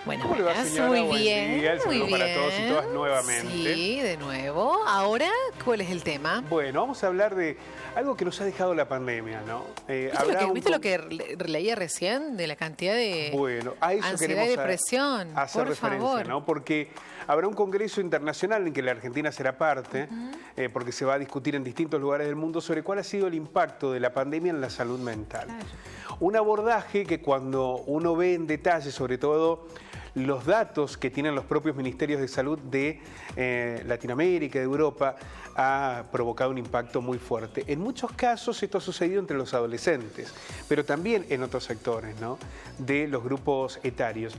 Buenas, ¿Cómo le va, buenas. señora? Muy Buen bien, día. El muy saludo bien. para todos y todas nuevamente. Sí, de nuevo. Ahora, ¿cuál es el tema? Bueno, vamos a hablar de algo que nos ha dejado la pandemia, ¿no? ¿Viste lo que leía recién de la cantidad de Bueno, a eso ansiedad queremos y depresión? hacer Por referencia, favor. ¿no? Porque habrá un congreso internacional en que la Argentina será parte, porque se va a discutir en distintos lugares del mundo sobre cuál ha sido el impacto de la pandemia en la salud mental. Claro. Un abordaje que cuando uno ve en detalle, sobre todo los datos que tienen los propios ministerios de salud de Latinoamérica, de Europa, ha provocado un impacto muy fuerte. En muchos casos esto ha sucedido entre los adolescentes, pero también en otros sectores, ¿no?, de los grupos etarios.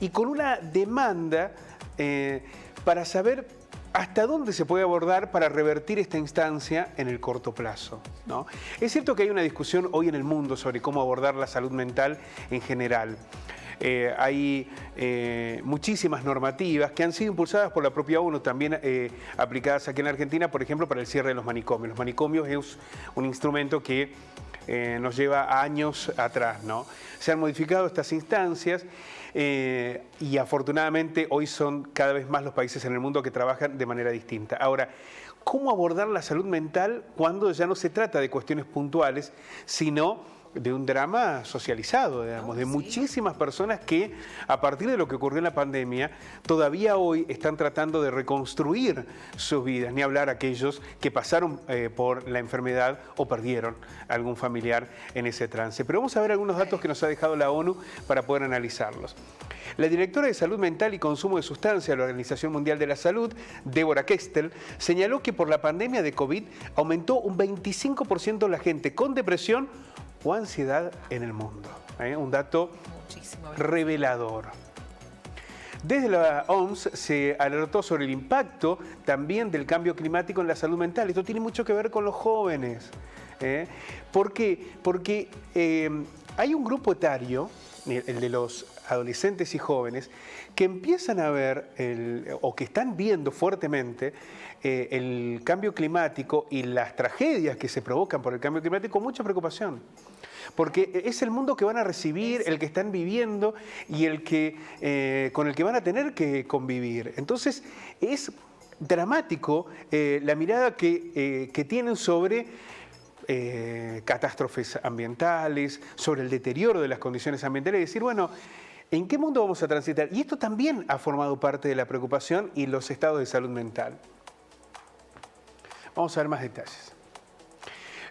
Y con una demanda para saber hasta dónde se puede abordar para revertir esta instancia en el corto plazo, ¿no? Es cierto que hay una discusión hoy en el mundo sobre cómo abordar la salud mental en general. Hay muchísimas normativas que han sido impulsadas por la propia ONU, también aplicadas aquí en Argentina, por ejemplo, para el cierre de los manicomios. Los manicomios es un instrumento que nos lleva años atrás, ¿no? Se han modificado estas instancias y afortunadamente hoy son cada vez más los países en el mundo que trabajan de manera distinta. Ahora, ¿cómo abordar la salud mental cuando ya no se trata de cuestiones puntuales, sino de un drama socializado, digamos, de muchísimas personas que a partir de lo que ocurrió en la pandemia todavía hoy están tratando de reconstruir sus vidas, ni hablar aquellos que pasaron por la enfermedad o perdieron algún familiar en ese trance? Pero vamos a ver algunos datos que nos ha dejado la ONU para poder analizarlos. La directora de Salud Mental y Consumo de Sustancias de la Organización Mundial de la Salud, Deborah Kestel, señaló que por la pandemia de COVID aumentó un 25% la gente con depresión o ansiedad en el mundo. Un dato revelador. Desde la OMS se alertó sobre el impacto también del cambio climático en la salud mental. Esto tiene mucho que ver con los jóvenes. ¿Por qué? Porque hay un grupo etario, el de los adolescentes y jóvenes, que empiezan a ver o que están viendo fuertemente el cambio climático y las tragedias que se provocan por el cambio climático con mucha preocupación. Porque es el mundo que van a recibir, el que están viviendo y con el que van a tener que convivir. Entonces es dramático la mirada que tienen sobre catástrofes ambientales, sobre el deterioro de las condiciones ambientales, y decir, bueno, ¿en qué mundo vamos a transitar? Y esto también ha formado parte de la preocupación y los estados de salud mental. Vamos a ver más detalles.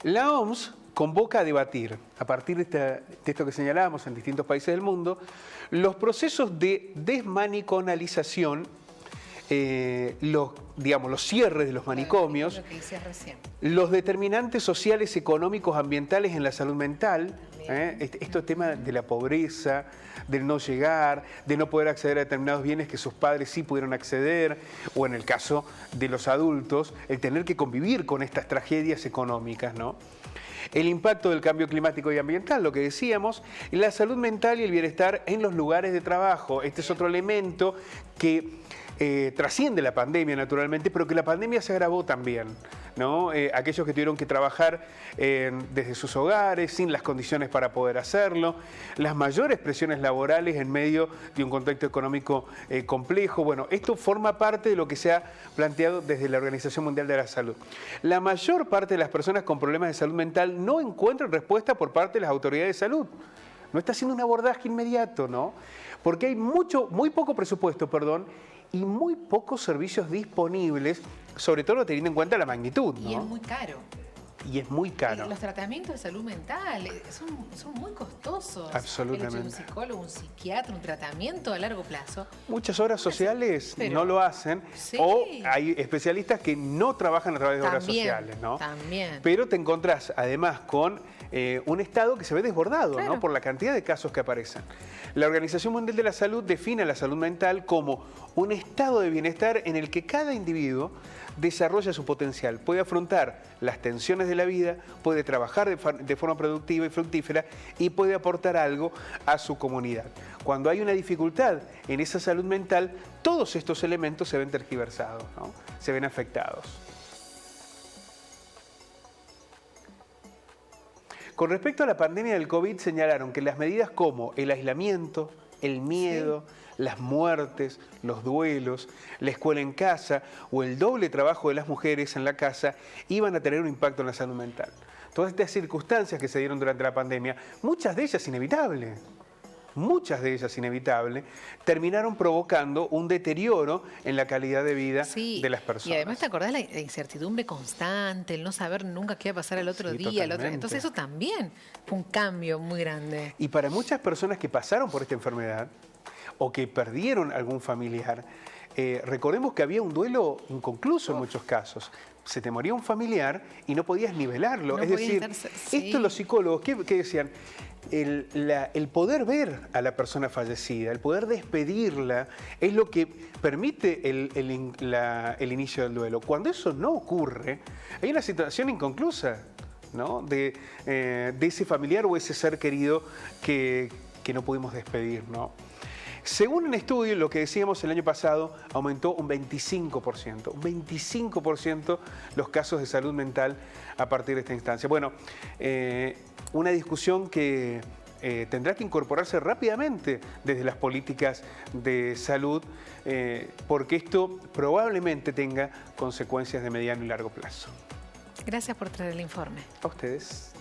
La OMS convoca a debatir, a partir de esto que señalábamos en distintos países del mundo, los procesos de desmaniconalización, los cierres de los manicomios, Lo que decías recién. los determinantes sociales, económicos, ambientales en la salud mental, este tema de la pobreza, del no llegar, de no poder acceder a determinados bienes que sus padres sí pudieron acceder, o en el caso de los adultos, el tener que convivir con estas tragedias económicas, ¿no? El impacto del cambio climático y ambiental, lo que decíamos, la salud mental y el bienestar en los lugares de trabajo. Este es otro elemento que trasciende la pandemia, naturalmente, pero que la pandemia se agravó también, ¿no? Aquellos que tuvieron que trabajar desde sus hogares, sin las condiciones para poder hacerlo, las mayores presiones laborales en medio de un contexto económico complejo. Bueno, esto forma parte de lo que se ha planteado desde la Organización Mundial de la Salud. La mayor parte de las personas con problemas de salud mental no encuentran respuesta por parte de las autoridades de salud. No está haciendo un abordaje inmediato, ¿no? Porque hay muy poco presupuesto, y muy pocos servicios disponibles, sobre todo teniendo en cuenta la magnitud, ¿no? Y es muy caro. Y es muy caro. Los tratamientos de salud mental son muy costosos. Absolutamente. El hecho de un psicólogo, un psiquiatra, un tratamiento a largo plazo. Muchas obras sociales no lo hacen, sí, o hay especialistas que no trabajan a través de obras sociales, ¿no? También. Pero te encontrás además con un Estado que se ve desbordado, claro, ¿no?, por la cantidad de casos que aparecen. La Organización Mundial de la Salud define la salud mental como un estado de bienestar en el que cada individuo desarrolla su potencial, puede afrontar las tensiones de la vida, puede trabajar de forma productiva y fructífera y puede aportar algo a su comunidad. Cuando hay una dificultad en esa salud mental, todos estos elementos se ven tergiversados, ¿no?, se ven afectados. Con respecto a la pandemia del COVID, señalaron que las medidas como el aislamiento, el miedo, las muertes, los duelos, la escuela en casa o el doble trabajo de las mujeres en la casa iban a tener un impacto en la salud mental. Todas estas circunstancias que se dieron durante la pandemia, muchas de ellas inevitables, terminaron provocando un deterioro en la calidad de vida de las personas. Y además te acordás la incertidumbre constante, el no saber nunca qué iba a pasar el otro día. Entonces eso también fue un cambio muy grande. Y para muchas personas que pasaron por esta enfermedad o que perdieron algún familiar, recordemos que había un duelo inconcluso en muchos casos. Se te moría un familiar y no podías nivelarlo. Es decir, esto los psicólogos, ¿qué decían? El poder ver a la persona fallecida, el poder despedirla, es lo que permite el inicio del duelo. Cuando eso no ocurre, hay una situación inconclusa, ¿no? de ese familiar o ese ser querido que no pudimos despedir, ¿no? Según un estudio, lo que decíamos el año pasado, aumentó un 25% los casos de salud mental a partir de esta instancia. Bueno, una discusión que tendrá que incorporarse rápidamente desde las políticas de salud, porque esto probablemente tenga consecuencias de mediano y largo plazo. Gracias por traer el informe. A ustedes.